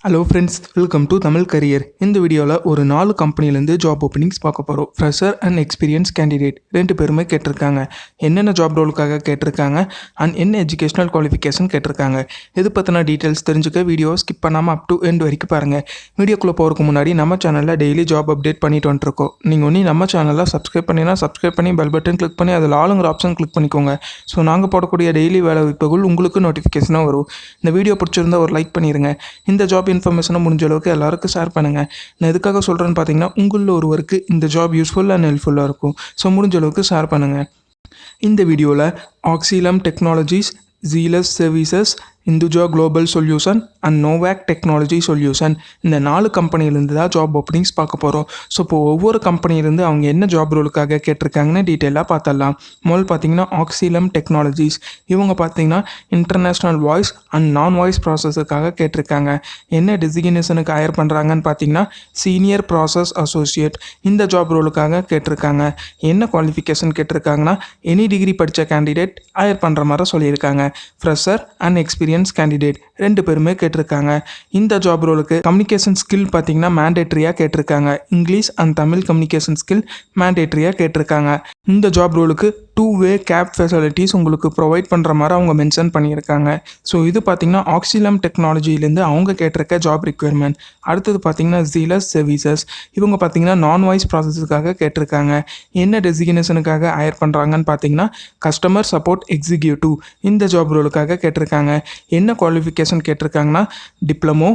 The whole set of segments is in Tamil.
Hello friends, welcome to Tamil career. இந்த வீடியோவில் ஒரு 4 கம்பெனிலேருந்து ஜாப் ஓப்பனிங்ஸ் பார்க்க போகிறோம். ஃப்ரெஷர் அண்ட் எக்ஸ்பீரியன்ஸ் கேண்டிடேட் 2 பேருமே கேட்டிருக்காங்க. என்னென்ன ஜாப் ரோலுக்காக கேட்டிருக்காங்க அண்ட் என்ன எஜுகேஷனல் குவாலிஃபிகேஷன் கேட்டிருக்காங்க. இது பற்றின டீட்டெயில்ஸ் தெரிஞ்சுக்க வீடியோவை ஸ்கிப் பண்ணாமல் அப் டு எண்ட் வரைக்கும் பாருங்கள். வீடியோக்குள்ளே போகிறதுக்கு முன்னாடி நம்ம சேனலில் டெய்லி ஜாப் அப்டேட் பண்ணிட்டு வந்துருக்கோம். நீங்கள் ஒன்று நம்ம சேனலில் சப்ஸ்கிரைப் பண்ணி பெல் பட்டன் கிளிக் பண்ணி அதில் ஆளுங்கிற ஆப்ஷன் கிளிக் பண்ணிக்கோங்க. ஸோ நாங்கள் போடக்கூடிய டெய்லி வேலை வாய்ப்புகள் உங்களுக்கு நோட்டிஃபிகேஷனாக வரும். இந்த வீடியோ பிடிச்சிருந்தா ஒரு லைக் பண்ணிடுங்க. இந்த ஜாப் இன்ஃபர்மேஷனை முடிஞ்ச அளவுக்கு எல்லாருக்கும் ஷேர் பண்ணுங்கள். நான் எதுக்காக சொல்கிறேன்னு பார்த்தீங்கன்னா, உங்களில் ஒருவருக்கு இந்த ஜாப் யூஸ்ஃபுல் அண்ட் ஹெல்ப்ஃபுல்லாக இருக்கும். ஸோ முடிஞ்ச அளவுக்கு ஷேர் பண்ணுங்கள். இந்த வீடியோவில் ஆக்சிலம் technologies, Zealous Services, Hinduja global solution and Novac technology solution இந்த 4 கம்பெனிலேருந்து தான் ஜாப் ஓப்பனிங்ஸ் பார்க்க போகிறோம். ஸோ இப்போ ஒவ்வொரு கம்பெனிலேருந்து அவங்க என்ன ஜாப் ரோலுக்காக கேட்டிருக்காங்கன்னு டீட்டெயிலாக பார்த்துடலாம். முதல் பார்த்தீங்கன்னா ஆக்சிலம் டெக்னாலஜிஸ். இவங்க பார்த்தீங்கன்னா இன்டர்நேஷ்னல் வாய்ஸ் அண்ட் நான் வாய்ஸ் ப்ராசஸுக்காக கேட்டிருக்காங்க. என்ன டெசிக்னேஷனுக்கு ஹையர் பண்ணுறாங்கன்னு பார்த்தீங்கன்னா சீனியர் ப்ராசஸ் அசோசியேட். இந்த ஜாப் ரோலுக்காக கேட்டிருக்காங்க. என்ன குவாலிஃபிகேஷன் கேட்டிருக்காங்கன்னா எனி டிகிரி படித்த கேண்டிடேட் ஹையர் பண்ணுற மாதிரி சொல்லியிருக்காங்க. ஃப்ரெஷர் அண்ட் எக்ஸ்பீரியன்ஸ் கேண்டிடேட் 2 பேருமே கேட்டிருக்காங்க. இந்த ஜாப் ரோலுக்கு கம்யூனிகேஷன் ஸ்கில் பார்த்தீங்கன்னா மேண்டேட்ரியாக கேட்டிருக்காங்க. English and Tamil communication skill மேண்டேட்ரியாக கேட்டிருக்காங்க. இந்த ஜாப் ரோலுக்கு 2-வே கேப் ஃபெசிலிட்டிஸ் உங்களுக்கு ப்ரொவைட் பண்ணுற மாதிரி அவங்க மென்ஷன் பண்ணியிருக்காங்க. ஸோ இது பார்த்தீங்கன்னா ஆக்சிலம் டெக்னாலஜிலேருந்து அவங்க கேட்டிருக்க ஜாப் ரிக்வயர்மெண்ட். அடுத்தது பார்த்தீங்கன்னா Zealous Services. இவங்க பார்த்தீங்கன்னா நான் வாய்ஸ் ப்ராசஸுக்காக கேட்டிருக்காங்க. என்ன டெசிக்னேஷனுக்காக ஹையர் பண்ணுறாங்கன்னு பார்த்தீங்கன்னா கஸ்டமர் சப்போர்ட் எக்ஸிக்யூட்டிவ். இந்த ஜாப் ரோலுக்காக கேட்டிருக்காங்க. என்ன குவாலிஃபிகேஷன் கேட்டிருக்காங்கன்னா diploma,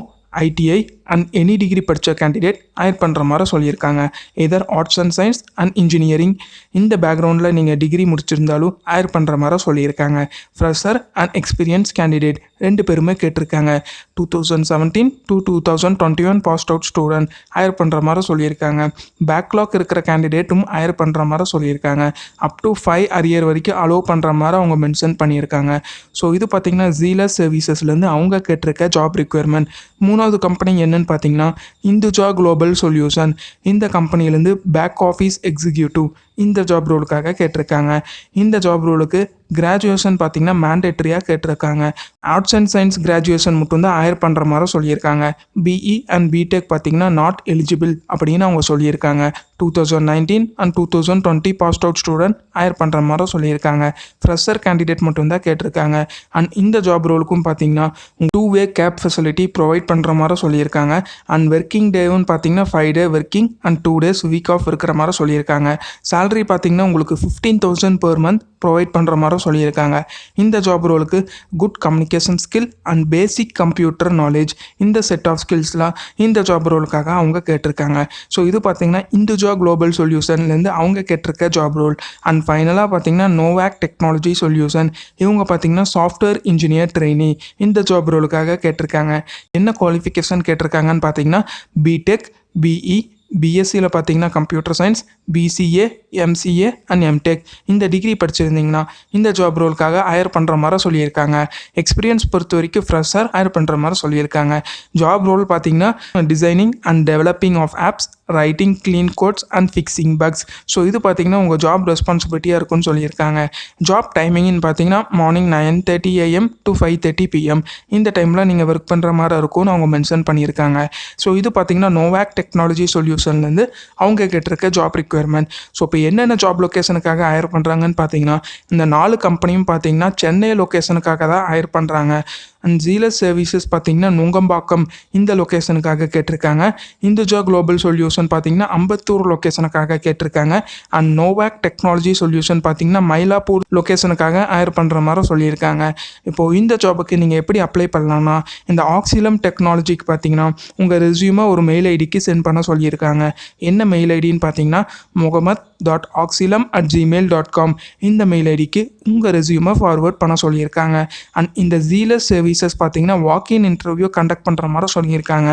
ITI and any degree படித்த கேண்டிடேட் ஹையர் பண்ணுற மாதிரி சொல்லியிருக்காங்க. Either arts and science and engineering இந்த பேக்ரவுண்டில் நீங்கள் டிகிரி முடிச்சிருந்தாலும் ஹையர் பண்ணுற மாதிரி சொல்லியிருக்காங்க. ஃப்ரெஷர் அண்ட் எக்ஸ்பீரியன்ஸ் கேண்டிடேட் 2 பேருமே கேட்டிருக்காங்க. 2017 to 2021 passed out student higher பண்ணுற மாதிரி சொல்லியிருக்காங்க. பேக்லாக் இருக்கிற கேண்டிடேட்டும் ஹையர் பண்ணுற மாதிரி சொல்லியிருக்காங்க. அப் டு 5 அரியர் வரைக்கும் அலோவ் பண்ணுற மாதிரி அவங்க மென்ஷன் பண்ணியிருக்காங்க. ஸோ இது பார்த்திங்கன்னா Zealous Servicesலேருந்து அவங்க கேட்டிருக்க ஜாப் ரிக்வயர்மெண்ட். 3வது கம்பெனி என்னன்னு பார்த்தீங்கன்னா இந்துஜா குளோபல் சொல்யூஷன். இந்த கம்பெனிலேருந்து பேக் ஆஃபீஸ் எக்ஸிக்யூட்டிவ் இந்த ஜாப் ரோலுக்காக கேட்டிருக்காங்க. இந்த ஜாப் ரோலுக்கு கிராஜுவேஷன் பார்த்தீங்கன்னா மேண்டேட்ரியாக கேட்டிருக்காங்க. ஆர்ட்ஸ் அண்ட் சயின்ஸ் கிராஜுவேஷன் மட்டும்தான் ஹையர் பண்ணுற மாதிரி சொல்லியிருக்காங்க. BE அண்ட் BTech பார்த்தீங்கன்னா நாட் எலிஜிபிள் அப்படின்னு அவங்க சொல்லியிருக்காங்க. 2019 and 2020 passed out student higher பண்ணுற மாதிரி சொல்லியிருக்காங்க. ஃப்ரெஷர் கேண்டிடேட் மட்டும்தான் கேட்டிருக்காங்க. அண்ட் இந்த ஜாப் ரோலுக்கும் பார்த்தீங்கன்னா 2-வே கேப் ஃபெசிலிட்டி ப்ரொவைட் பண்ணுற மாதிரி சொல்லியிருக்காங்க. அண்ட் ஒர்க்கிங் டேவும் பார்த்தீங்கன்னா 5 day working and 2 days week off இருக்கிற மாதிரி சொல்லியிருக்காங்க. சேலரி பார்த்தீங்கன்னா உங்களுக்கு 15,000 per month ப்ரொவைட் பண்ணுற மாதிரி சொல்லியிருக்காங்க. இந்த ஜாப் ரோலுக்கு good communication skill and basic computer knowledge இந்த செட் ஆஃப் ஸ்கில்ஸ்லாம் இந்த ஜாப் ரோலுக்காக அவங்க கேட்டிருக்காங்க. ஸோ இது பார்த்தீங்கன்னா இந்துஜா குளோபல் சொல்யூஷன்லேருந்து அவங்க கேட்டிருக்க ஜாப் ரோல். அண்ட் ஃபைனலாக பார்த்தீங்கன்னா நோவேக் டெக்னாலஜி சொல்யூஷன். இவங்க பார்த்தீங்கன்னா சாஃப்ட்வேர் இன்ஜினியர் ட்ரெயினி இந்த ஜாப் ரோலுக்காக கேட்டிருக்காங்க. என்ன குவாலிஃபிகேஷன் கேட்டிருக்காங்கன்னு பார்த்தீங்கன்னா BTech, BE, BSCயில் பார்த்தீங்கன்னா computer science, BCA, MCA and MTech இந்த டிகிரி படிச்சிருந்தீங்கன்னா இந்த ஜாப் ரோலுக்காக ஹையர் பண்ணுற மாதிரி சொல்லியிருக்காங்க. எக்ஸ்பீரியன்ஸ் பொறுத்த வரைக்கும் ஃப்ரெஷர் ஹையர் பண்ணுற மாதிரி சொல்லியிருக்காங்க. ஜாப் ரோல் பார்த்தீங்கன்னா designing and developing of apps, writing clean codes and fixing bugs. So இது பார்த்தீங்கன்னா உங்கள் ஜாப் ரெஸ்பான்சிபிலிட்டியாக இருக்குன்னு சொல்லியிருக்காங்க. ஜாப் டைமிங்னு பார்த்தீங்கன்னா மார்னிங் 9:30 AM to 5:30 PM இந்த டைமில் நீங்கள் ஒர்க் பண்ணுற மாதிரி இருக்கும்னு அவங்க மென்ஷன் பண்ணியிருக்காங்க. ஸோ இது பார்த்தீங்கன்னா நோவேக் டெக்னாலஜி சொல்யூஷன்லேருந்து அவங்க கேட்டிருக்க ஜாப் ரிக்வயர்மெண்ட். ஸோ இப்போ என்னென்ன ஜாப் லொக்கேஷனுக்காக ஹையர் பண்ணுறாங்கன்னு பார்த்தீங்கன்னா இந்த 4 கம்பெனியும் பார்த்தீங்கன்னா சென்னை லொக்கேஷனுக்காக தான் ஹையர் பண்ணுறாங்க. அண்ட் Zealous Services பார்த்தீங்கன்னா நுங்கம்பாக்கம் இந்த லொக்கேஷனுக்காக கேட்டிருக்காங்க. இந்துஜா குளோபல் சொல்யூஷன் பார்த்தீங்கன்னா அம்பத்தூர் லொக்கேஷனுக்காக கேட்டிருக்காங்க. அண்ட் நோவேக் டெக்னாலஜி சொல்யூஷன் பார்த்தீங்கன்னா மயிலாப்பூர் லொக்கேஷனுக்காக ஹையர் பண்ணுற மாதிரி சொல்லியிருக்காங்க. இப்போது இந்த ஜாபுக்கு நீங்கள் எப்படி அப்ளை பண்ணலாம்னா இந்த ஆக்சிலம் டெக்னாலஜிக்கு பார்த்தீங்கன்னா உங்கள் ரெஸ்யூமை ஒரு மெயில் ஐடிக்கு சென்ட் பண்ண சொல்லியிருக்காங்க. என்ன மெயில் ஐடின்னு பார்த்தீங்கன்னா mohammed.oxilam@gmail.com இந்த மெயில் ஐடிக்கு உங்கள் ரெஸ்யூமை ஃபார்வர்ட் பண்ண சொல்லியிருக்காங்க. அண்ட் இந்த Zealous Services பார்த்தீங்கன்னா வாக்கின் இன்டர்வியூ கண்டக்ட் பண்ணுற மாதிரி சொல்லியிருக்காங்க.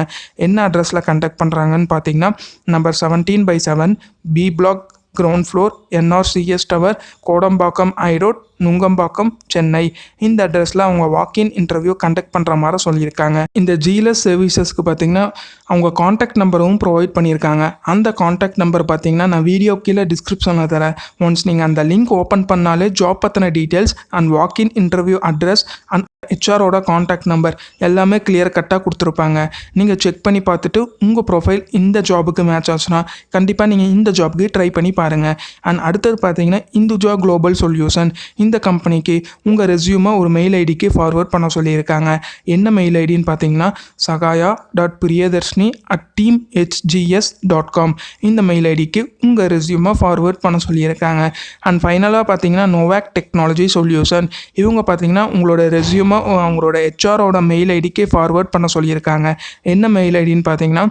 என்ன அட்ரஸில் கண்டக்ட் பண்ணுறாங்கன்னு பார்த்தீங்கன்னா number 17/7 B block ground floor NRCS tower Kodambakkam high road Nungambakkam Chennai இந்த அட்ரஸில் அவங்க வாக்கின் இன்டர்வியூ கண்டக்ட் பண்ணுற மாதிரி சொல்லியிருக்காங்க. இந்த Zealous Servicesக்கு பார்த்தீங்கன்னா அவங்க காண்டாக்ட் நம்பரும் ப்ரொவைட் பண்ணியிருக்காங்க. அந்த காண்டாக்ட் நம்பர் பார்த்தீங்கன்னா நான் வீடியோ கீழே டிஸ்கிரிப்ஷனில் தரேன். ஒன்ஸ் நீங்கள் அந்த லிங்க் ஓப்பன் பண்ணாலே ஜாப் பற்றின details and walk in interview address and ஹெச்ஆரோட காண்டாக்ட் நம்பர் எல்லாமே கிளியர் கட்டாக கொடுத்துருப்பாங்க. நீங்கள் செக் பண்ணி பார்த்துட்டு உங்கள் ப்ரொஃபைல் இந்த ஜாபுக்கு மேட்ச் ஆச்சுன்னா கண்டிப்பாக நீங்கள் இந்த ஜாபுக்கு ட்ரை பண்ணி பாருங்கள். அண்ட் அடுத்தது பார்த்தீங்கன்னா இந்துஜா குளோபல் சொல்யூஷன். இந்த கம்பெனிக்கு உங்கள் ரெஸ்யூமை ஒரு மெயில் ஐடிக்கு ஃபார்வர்ட் பண்ண சொல்லியிருக்காங்க. என்ன மெயில் ஐடின்னு பார்த்தீங்கன்னா sagaya.priyadarshnி@teamhgs.com. இந்த மெயில் ஐடிக்கு உங்கள் ரெஸ்யூமை ஃபார்வர்ட் பண்ண சொல்லியிருக்காங்க. அண்ட் ஃபைனலாக பார்த்தீங்கன்னா நோவாக் டெக்னாலஜி சொல்யூஷன். இவங்க பார்த்தீங்கன்னா உங்களோட ரெஸ்யூமை அவங்களோட ஹெச்ஆரோட மெயில் ஐடிக்கு ஃபார்வர்ட் பண்ண சொல்லியிருக்காங்க. என்ன மெயில் ஐடின்னு பார்த்தீங்கன்னா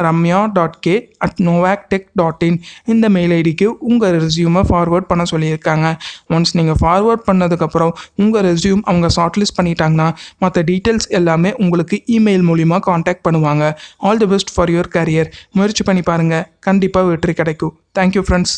ramya.k@novactech.in. இந்த மெயில் ஐடிக்கு உங்கள் ரெஸ்யூமை ஃபார்வர்ட் பண்ண சொல்லியிருக்காங்க. ஒன்ஸ் நீங்கள் ஃபார்வர்ட் பண்ணதுக்கப்புறம் உங்கள் ரெஸ்யூம் அவங்க ஷார்ட்லிஸ்ட் பண்ணிட்டாங்கன்னா மற்ற டீட்டெயில்ஸ் எல்லாமே உங்களுக்கு இமெயில் மூலிமா காண்டாக்ட் பண்ணுவாங்க. All the best for your career. முயற்சி பண்ணி பாருங்கள், கண்டிப்பாக வெற்றி கிடைக்கும். Thank you friends.